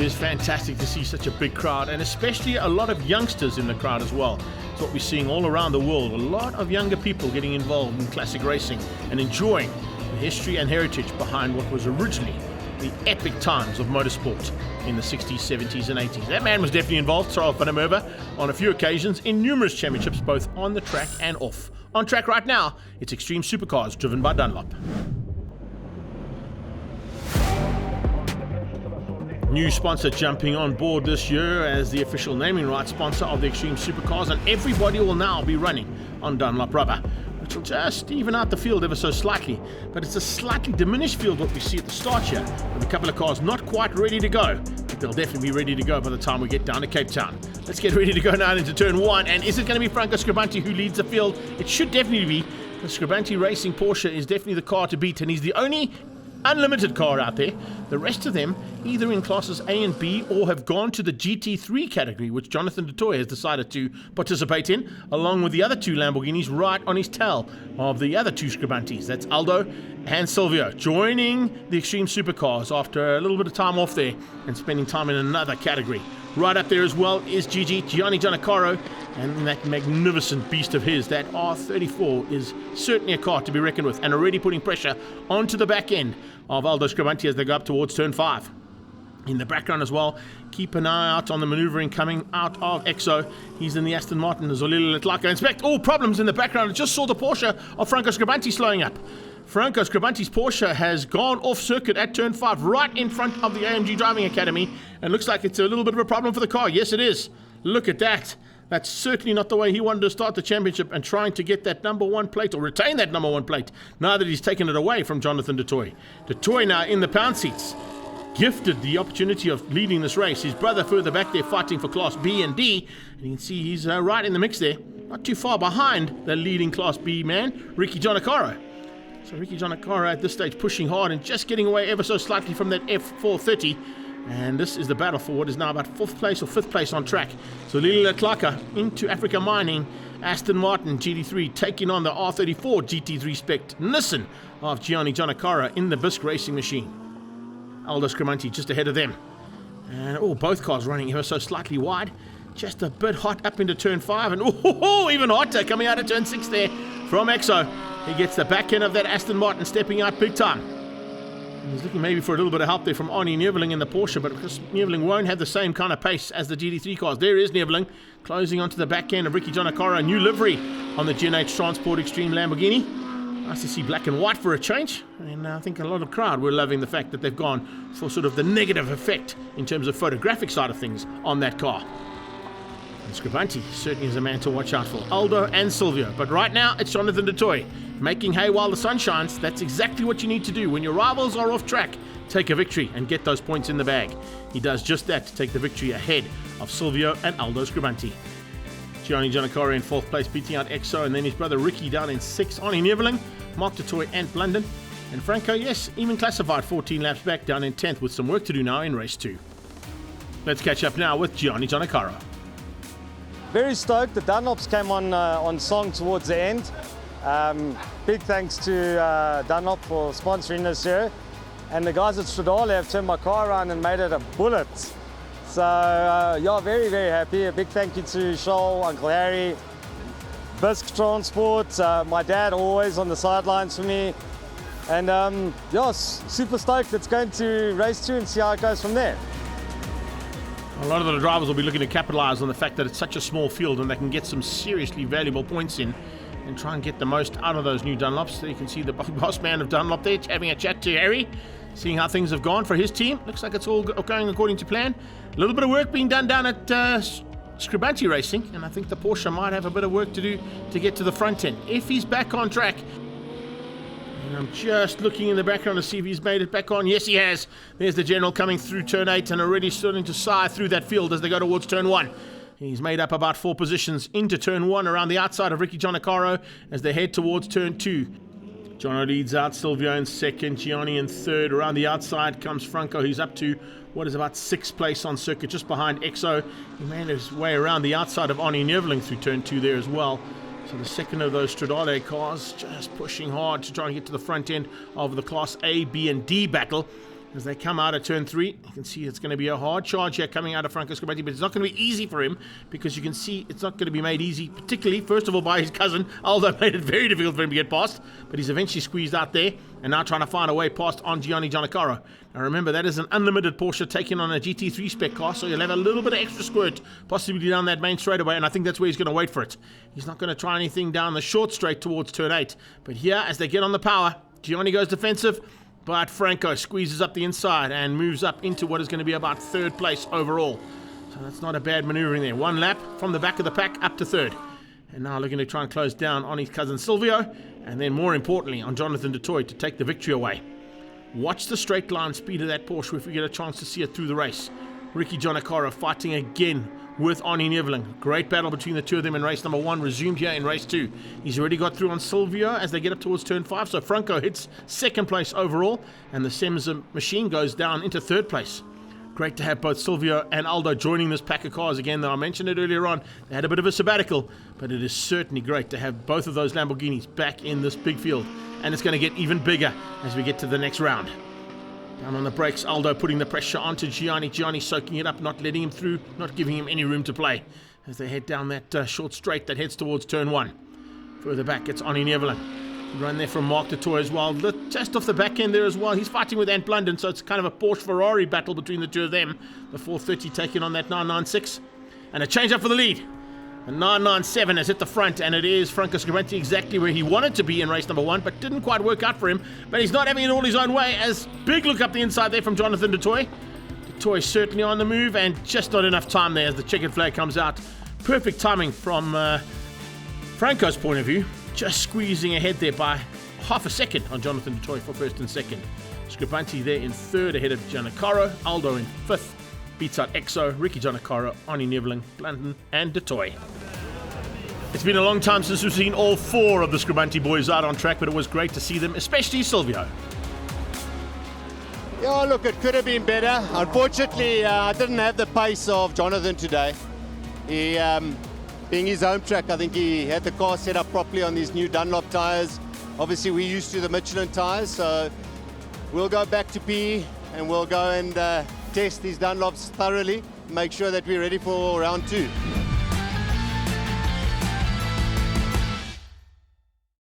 is fantastic to see such a big crowd, and especially a lot of youngsters in the crowd as well. It's what we're seeing all around the world. A lot of younger people getting involved in classic racing and enjoying the history and heritage behind what was originally the epic times of motorsport in the 60s, 70s and 80s. That man was definitely involved, Charles van der Merwe, on a few occasions in numerous championships, both on the track and off. On track right now, it's Extreme Supercars driven by Dunlop. New sponsor jumping on board this year as the official naming rights sponsor of the Extreme Supercars, and everybody will now be running on Dunlop rubber, which will just even out the field ever so slightly. But it's a slightly diminished field what we see at the start here, with a couple of cars not quite ready to go. But they'll definitely be ready to go by the time we get down to Cape Town. Let's get ready to go now into turn one. And is it going to be Franco Scribante who leads the field? It should definitely be. The Scribante Racing Porsche is definitely the car to beat, and he's the only unlimited car out there. The rest of them either in classes A and B or have gone to the GT3 category, which Jonathan du Toit has decided to participate in, along with the other two Lamborghinis right on his tail of the other two Scribantes. That's Aldo and Silvio joining the Extreme Supercars after a little bit of time off there and spending time in another category. Right up there as well is Gianni Giannacaro, and that magnificent beast of his, that R34, is certainly a car to be reckoned with, and already putting pressure onto the back end of Aldo Scribante as they go up towards turn 5. In the background as well, keep an eye out on the manoeuvring coming out of Exo. He's in the Aston Martin, Zolilo Letlaka. Inspect all problems in the background. I just saw the Porsche of Franco Scribante slowing up. Franco Scribante's Porsche has gone off circuit at turn 5, right in front of the AMG Driving Academy, and looks like it's a little bit of a problem for the car. Yes, it is. Look at that. That's certainly not the way he wanted to start the championship, and trying to get that number 1 plate, or retain that number 1 plate, now that he's taken it away from Jonathan du Toit. Du Toit now in the pound seats, gifted the opportunity of leading this race. His brother further back there fighting for Class B and D, and you can see he's right in the mix there, not too far behind the leading Class B man, Ricky Giannacaro. So Ricky Giannacaro at this stage pushing hard and just getting away ever so slightly from that F430. And this is the battle for what is now about 4th place or 5th place on track. So Lili Letlaka into Africa Mining, Aston Martin GT3 taking on the R34 GT3 spec Nissan of Gianni Giannacaro in the Bisque racing machine. Aldo Scribante just ahead of them. And both cars running ever so slightly wide. Just a bit hot up into turn 5, and even hotter coming out of turn 6 there from Exo. He gets the back end of that Aston Martin stepping out big time. And he's looking maybe for a little bit of help there from Arnie Neveling in the Porsche, but because Neveling won't have the same kind of pace as the GT3 cars. There is Neveling closing onto the back end of Ricky Giannacaro, a new livery on the Gen 8 Transport Extreme Lamborghini. Nice to see black and white for a change, and I think a lot of the crowd were loving the fact that they've gone for sort of the negative effect in terms of photographic side of things on that car. And Scribante certainly is a man to watch out for. Aldo and Silvio, but right now it's Jonathan du Toit making hay while the sun shines. That's exactly what you need to do when your rivals are off track. Take a victory and get those points in the bag. He does just that to take the victory ahead of Silvio and Aldo Scribante. Gianni Giannacaro in 4th place, beating out Exo, and then his brother Ricky down in 6th. Arnie Neveling, Mark du Toit and Blunden. And Franco, yes, even classified 14 laps back, down in 10th with some work to do now in race 2. Let's catch up now with Gianni Giannacaro. Very stoked. The Dunlops came on song towards the end. Big thanks to Dunlop for sponsoring this year. And the guys at Stradale have turned my car around and made it a bullet. So, yeah, very, very happy. A big thank you to Shoal, Uncle Harry, Bisque Transport, my dad always on the sidelines for me. And, yeah, super stoked. Let's go into race 2 and see how it goes from there. A lot of the drivers will be looking to capitalise on the fact that it's such a small field and they can get some seriously valuable points in and try and get the most out of those new Dunlops. So you can see the boss man of Dunlop there having a chat to Harry, seeing how things have gone for his team. Looks like it's all going according to plan. A little bit of work being done down at Scribante Racing, and I think the Porsche might have a bit of work to do to get to the front end. If he's back on track, and I'm just looking in the background to see if he's made it back on. Yes, he has. There's the General coming through turn 8 and already starting to sigh through that field as they go towards turn 1. He's made up about 4 positions into turn 1 around the outside of Ricky Giannacaro as they head towards turn 2. Jono leads out, Silvio in 2nd, Gianni in 3rd. Around the outside comes Franco. He's up to what is about 6th place on circuit, just behind Exo. He made his way around the outside of Arnie Neveling through turn 2 there as well. So the second of those Stradale cars just pushing hard to try and get to the front end of the Class A, B and D battle. as they come out of turn 3. You can see it's going to be a hard charge here coming out of Franco Scribenti, but it's not going to be easy for him, because you can see it's not going to be made easy, particularly, first of all, by his cousin. Aldo made it very difficult for him to get past, but he's eventually squeezed out there, and now trying to find a way past on Gianni Giannacaro. Now remember, that is an unlimited Porsche taking on a GT3 spec car, so you'll have a little bit of extra squirt, possibly down that main straightaway, and I think that's where he's going to wait for it. He's not going to try anything down the short straight towards turn 8, but here, as they get on the power, Gianni goes defensive, but Franco squeezes up the inside and moves up into what is going to be about 3rd place overall. So that's not a bad maneuvering there. 1 lap from the back of the pack up to 3rd. And now looking to try and close down on his cousin Silvio, and then more importantly on Jonathan du Toit to take the victory away. Watch the straight line speed of that Porsche if we get a chance to see it through the race. Ricky Giannacaro fighting again with Arnie Neveling. Great battle between the two of them in race number 1, resumed here in race 2. He's already got through on Silvio as they get up towards turn 5, so Franco hits 2nd place overall, and the Semza machine goes down into 3rd place. Great to have both Silvio and Aldo joining this pack of cars again, though I mentioned it earlier on. They had a bit of a sabbatical, but it is certainly great to have both of those Lamborghinis back in this big field, and it's going to get even bigger as we get to the next round. Down on the brakes, Aldo putting the pressure onto Gianni. Gianni soaking it up, not letting him through, not giving him any room to play as they head down that short straight that heads towards turn 1. Further back, it's Arnie Neveling. Run there from Mark du Toit as well. Just off the back end there as well. He's fighting with Ant Blunden, so it's kind of a Porsche-Ferrari battle between the two of them. The 430 taking on that 996. And a change up for the lead. The 997 has hit the front, and it is Franco Scribenti exactly where he wanted to be in race number 1, but didn't quite work out for him. But he's not having it all his own way, as big look up the inside there from Jonathan du Toit. Du Toit certainly on the move, and just not enough time there as the checkered flag comes out. Perfect timing from Franco's point of view, just squeezing ahead there by half a second on Jonathan du Toit for 1st and 2nd. Scribenti there in 3rd ahead of Giannacaro, Aldo in 5th. Beats out Exo, Ricky Giannacaro, Arnie Neveling, Blunden, and du Toit. It's been a long time since we've seen all 4 of the Scribenti boys out on track, but it was great to see them, especially Silvio. Yeah, look, it could have been better. Unfortunately, I didn't have the pace of Jonathan today. He, being his home track, I think he had the car set up properly on these new Dunlop tyres. Obviously, we're used to the Michelin tyres, so we'll go back to PE and we'll go and test these Dunlops thoroughly, make sure that we're ready for round 2.